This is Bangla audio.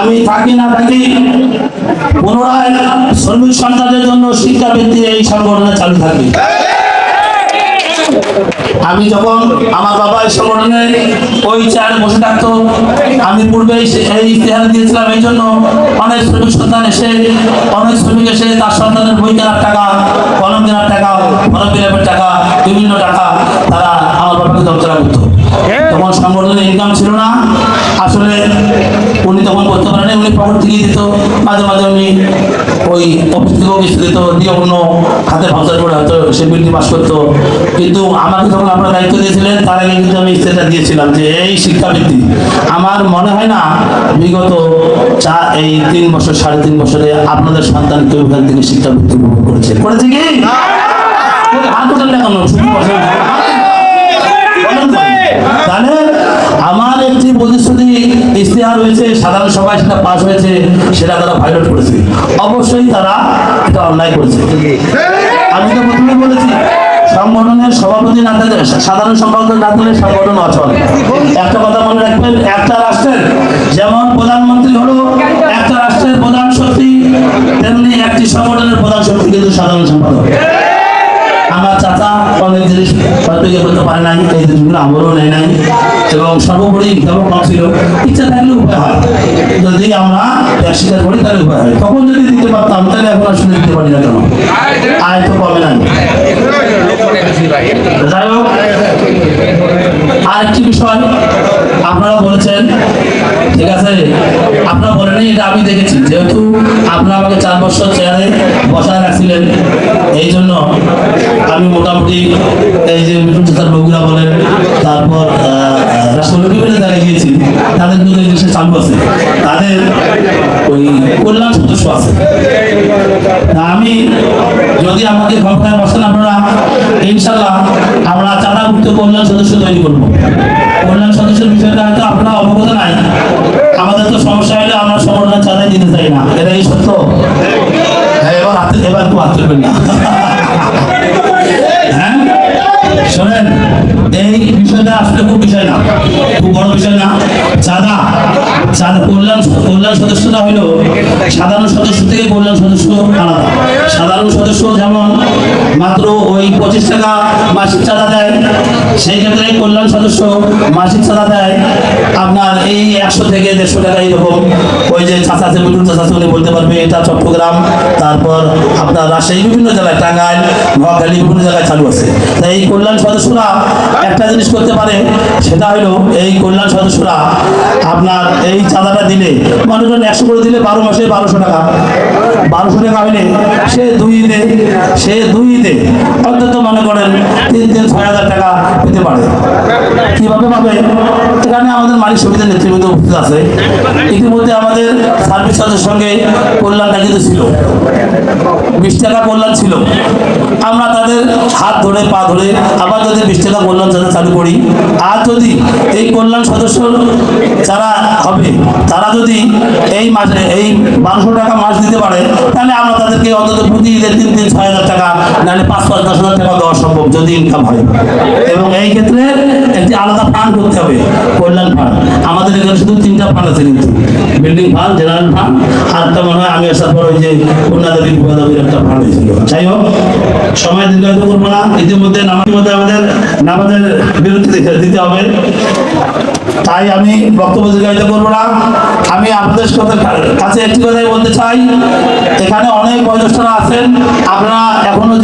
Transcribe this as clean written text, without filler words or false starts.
আমি থাকি না থাকি পুনরায় শ্রমিক সন্তানদের জন্য শিক্ষাবৃত্তি এই সংগঠনে চালু থাকবে। আমি যখন আমার বাবা এই সংগঠনে ওই চেয়ারে বসে থাকতো, আমি পূর্বে এই ইতিহাস দিয়েছিলাম। এই জন্য অনেক শ্রমিক সন্তান এসে তার সন্তানের বই কেনার টাকা, কলম কেনার টাকা, ফর্ম ফিল-আপের টাকা, বিভিন্ন টাকা তারা আমার বাবাকে দরকার করতো। তখন সংগঠনের ইনকাম ছিল না, আসলে উনি তখন করতে পারেন, উনি পকেট থেকে দিত, মাঝে মাঝে উনি ওই অফিস থেকেও কিছু দিত, দিয়ে অন্য হাতে ভাবসার করে হয়তো সে বিলটি পাস করতো। কিন্তু আমাকে যখন আপনারা দায়িত্ব দিয়েছিলেন, তার আগে কিন্তু আমি ইস্তেটা দিয়েছিলাম যে এই শিক্ষাবৃত্তি আমার মনে হয় না বিগত এই 3 বছর 3.5 বছরে আপনাদের সন্তান কেউ এখান থেকে শিক্ষাবৃত্তি উপভোগ করেছে কি তাহলে আমার একটি প্রতিশ্রুতি ইশতেহার হয়েছে, সাধারণ সভায় সেটা পাস হয়েছে, সেটা তারা ভায়োলেট করেছে। অবশ্যই তারা এটা অন্যায় করেছে। আমি তো প্রথমে বলেছি সংগঠনের সভাপতি না থাকলে, সাধারণ সম্পাদক না থাকলে সংগঠন অচল। একটা কথা মনে রাখবেন, একটা রাষ্ট্রের যেমন প্রধানমন্ত্রী হলো একটা রাষ্ট্রের প্রধান শক্তি, তেমনি একটি সংগঠনের প্রধান শক্তি কিন্তু সাধারণ সম্পাদক। আমার চাচা অনেক জিনিস হয়তো ইয়ে করতে পারে নাই, এই জিনিসগুলো আমরাও নেই নাই, এবং সর্বোপরি হিসাবও কম ছিল। ইচ্ছা থাকলে উপায় হয়, যদি আমরা স্বীকার করি তাহলে উপায় হয়। তখন যদি দিতে পারতাম তাহলে এখন আসলে দিতে পারি না কেন, আয় তো কমে নাই। যাই হোক, আরেকটি বিষয় আপনারা বলেছেন, ঠিক আছে, আপনারা বলেনি, এটা আমি দেখেছি, যেহেতু আপনারা আমাকে 4 বছর চেয়ারে বসায় রাখছিলেন, এই জন্য আমি মোটামুটি এই যে মিঠুন চাচার বগুড়া বলেন, তারপর বিভিন্ন জায়গায় গিয়েছি, তাদের কিন্তু এই জিনিসটা চালু আছে, তাদের ওই কল্যাণ সদস্য আছে। আমি যদি আমাকে ক্ষমতায় বসেন আপনারা, ইনশাল্লাহ আমরা চাঁদামুক্ত কল্যাণ সদস্য তৈরি করবো। কল্যাণ সদস্যের বিষয়টা হয়তো আপনারা অবগত নাই। আমাদের তো সমস্যা হলে আমরা সংগঠনের চাঁদাই দিতে চাই না, এটা এই সত্য। হ্যাঁ, এবার তো হাত তুলবেন না। হ্যাঁ শোনেন, এই বিষয়টা আসলে খুব বিষয় না, খুব বড় বিষয় না। চাঁদা কল্যাণ সদস্যরা হইল সাধারণ সদস্য থেকে কল্যাণ সদস্য আলাদা। সাধারণ সদস্য যেমন মাত্র ওই 25 টাকা মাসিক চাঁদা দেয়, সেই ক্ষেত্রে কল্যাণ সদস্য মাসিক চাঁদা দেয় আপনার এই 100 থেকে 150 টাকা এরকম। ওই যে চাচা আছে, মিঠুন চাচা উনি বলতে পারবে, এটা চট্টগ্রাম, তারপর আপনার রাজশাহী, বিভিন্ন জায়গায় টাঙ্গাইল, নোয়াখালী, বিভিন্ন জায়গায় চালু আছে। তাই এই কল্যাণ সদস্যরা একটা জিনিস করতে পারে, সেটা হলো এই কল্যাণ সদস্যরা আপনার এই চাঁদাটা দিলে, মানুষজন 100 করে দিলে 12 মাসে 1200 টাকা, 1200 টাকা হইলে সে 2 ঈদে অন্তত মনে করেন 3-6,000 টাকা পেতে পারে। কিভাবে পাবে? এখানে আমাদের মালিক সমিতির নেতৃবৃন্দ উপস্থিত আছে। ইতিমধ্যে আমাদের সার্ভিস চার্জের সঙ্গে কল্যাণটা কিন্তু ছিল, 20 টাকা কল্যাণ ছিল। আমরা তাদের হাত ধরে পা ধরে আবার যদি 20 টাকা কল্যাণ চালু করি, আর যদি এই কল্যাণ সদস্য যারা হবে তারা যদি এই মাসে এই 1200 টাকা মাস দিতে পারে, তাহলে আমরা তাদেরকে অন্তত প্রতি ঈদের 3-6,000 টাকা, নাহলে 5-10,000 টাকা দেওয়া সম্ভব যদি ইনকাম হয়। এবং এই ক্ষেত্রে একটি আলাদা ফান্ড করতে হবে, কল্যাণ ফান্ড। আমাদের এখানে শুধু 3টা ফান্ড আছে, কিন্তু বিল্ডিং ফান্ড, জেনারেল ফান্ড, আর একটা মনে হয় আমি আসার পর ওই যে কন্যাদেবী বিপদাবীর একটা ফান্ড হয়েছিল। যাই হোক, সময় দীর্ঘায়িত করবো না। ইতিমধ্যে আমাদের নামাজের বিরতি দিতে হবে, তাই আমি বক্তব্য দীর্ঘায়িত করবো না। আমি আপনাদের কাছে একটি কথাই বলতে চাই, এখানে অনেক বয়োজ্যেষ্ঠরা আছেন, আপনারা এখনো